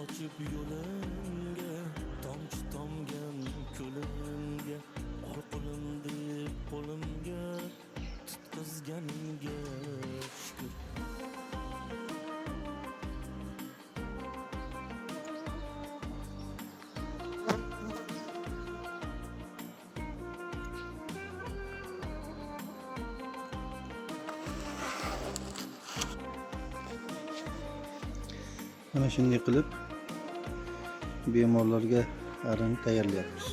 sochib yo'limga, tomchi tomgan ko'limga, ol qo'lim deb qo'limga tutqazganiga shukr. Mana shunday qilib bemorlarga arini tayyorlayapmiz.